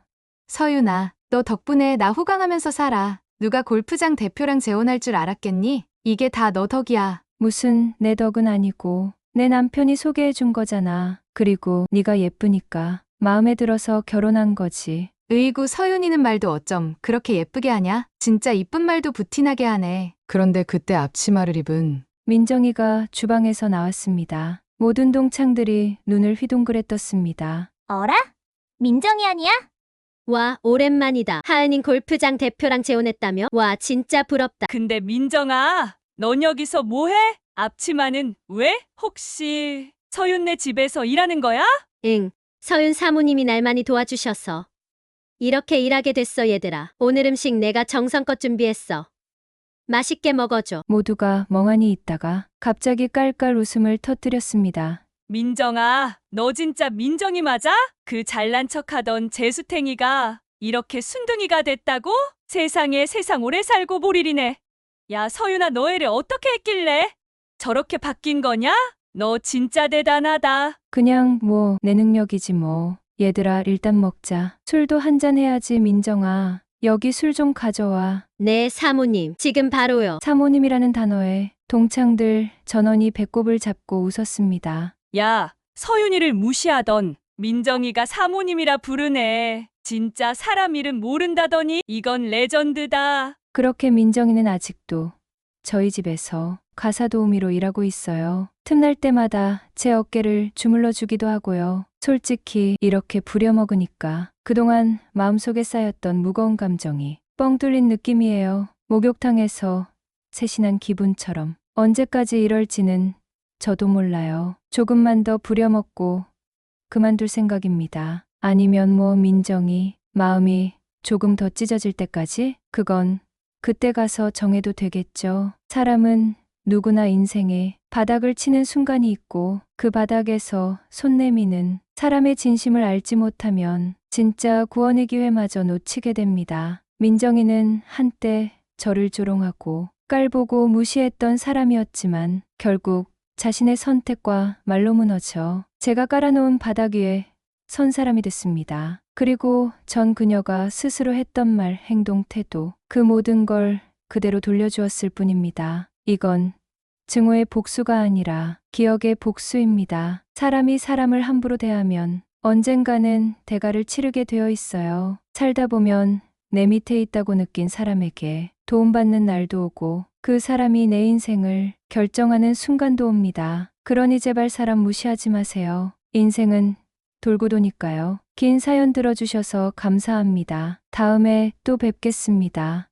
서윤아, 너 덕분에 나 호강하면서 살아. 누가 골프장 대표랑 재혼할 줄 알았겠니? 이게 다 너 덕이야. 무슨 내 덕은 아니고 내 남편이 소개해 준 거잖아. 그리고 네가 예쁘니까 마음에 들어서 결혼한 거지. 으이구, 서윤이는 말도 어쩜 그렇게 예쁘게 하냐? 진짜 이쁜 말도 부티나게 하네. 그런데 그때 앞치마를 입은 민정이가 주방에서 나왔습니다. 모든 동창들이 눈을 휘둥그레 떴습니다. 어라? 민정이 아니야? 와, 오랜만이다. 하은인 골프장 대표랑 재혼했다며? 와, 진짜 부럽다. 근데 민정아, 넌 여기서 뭐해? 앞치마는 왜? 혹시 서윤네 집에서 일하는 거야? 응, 서윤 사모님이 날 많이 도와주셔서 이렇게 일하게 됐어, 얘들아. 오늘 음식 내가 정성껏 준비했어. 맛있게 먹어줘. 모두가 멍하니 있다가 갑자기 깔깔 웃음을 터뜨렸습니다. 민정아, 너 진짜 민정이 맞아? 그 잘난 척하던 재수탱이가 이렇게 순둥이가 됐다고? 세상에 세상 오래 살고 보리리네. 야, 서윤아, 너 애를 어떻게 했길래 저렇게 바뀐 거냐? 너 진짜 대단하다. 그냥 뭐 내 능력이지 뭐. 얘들아, 일단 먹자. 술도 한잔 해야지. 민정아, 여기 술 좀 가져와. 네, 사모님. 지금 바로요. 사모님이라는 단어에 동창들 전원이 배꼽을 잡고 웃었습니다. 야, 서윤이를 무시하던 민정이가 사모님이라 부르네. 진짜 사람 이름 모른다더니 이건 레전드다. 그렇게 민정이는 아직도 저희 집에서 가사 도우미로 일하고 있어요. 틈날 때마다 제 어깨를 주물러 주기도 하고요. 솔직히 이렇게 부려먹으니까 그동안 마음속에 쌓였던 무거운 감정이 뻥 뚫린 느낌이에요. 목욕탕에서 새신한 기분처럼. 언제까지 이럴지는 저도 몰라요. 조금만 더 부려먹고 그만둘 생각입니다. 아니면 민정이 마음이 조금 더 찢어질 때까지? 그건 그때 가서 정해도 되겠죠. 사람은 누구나 인생에 바닥을 치는 순간이 있고 그 바닥에서 손 내미는 사람의 진심을 알지 못하면 진짜 구원의 기회마저 놓치게 됩니다. 민정이는 한때 저를 조롱하고 깔보고 무시했던 사람이었지만 결국 자신의 선택과 말로 무너져 제가 깔아놓은 바닥 위에 선 사람이 됐습니다. 그리고 전 그녀가 스스로 했던 말, 행동, 태도 그 모든 걸 그대로 돌려주었을 뿐입니다. 이건 증오의 복수가 아니라 기억의 복수입니다. 사람이 사람을 함부로 대하면 언젠가는 대가를 치르게 되어 있어요. 살다 보면 내 밑에 있다고 느낀 사람에게 도움받는 날도 오고 그 사람이 내 인생을 결정하는 순간도 옵니다. 그러니 제발 사람 무시하지 마세요. 인생은 돌고 도니까요. 긴 사연 들어주셔서 감사합니다. 다음에 또 뵙겠습니다.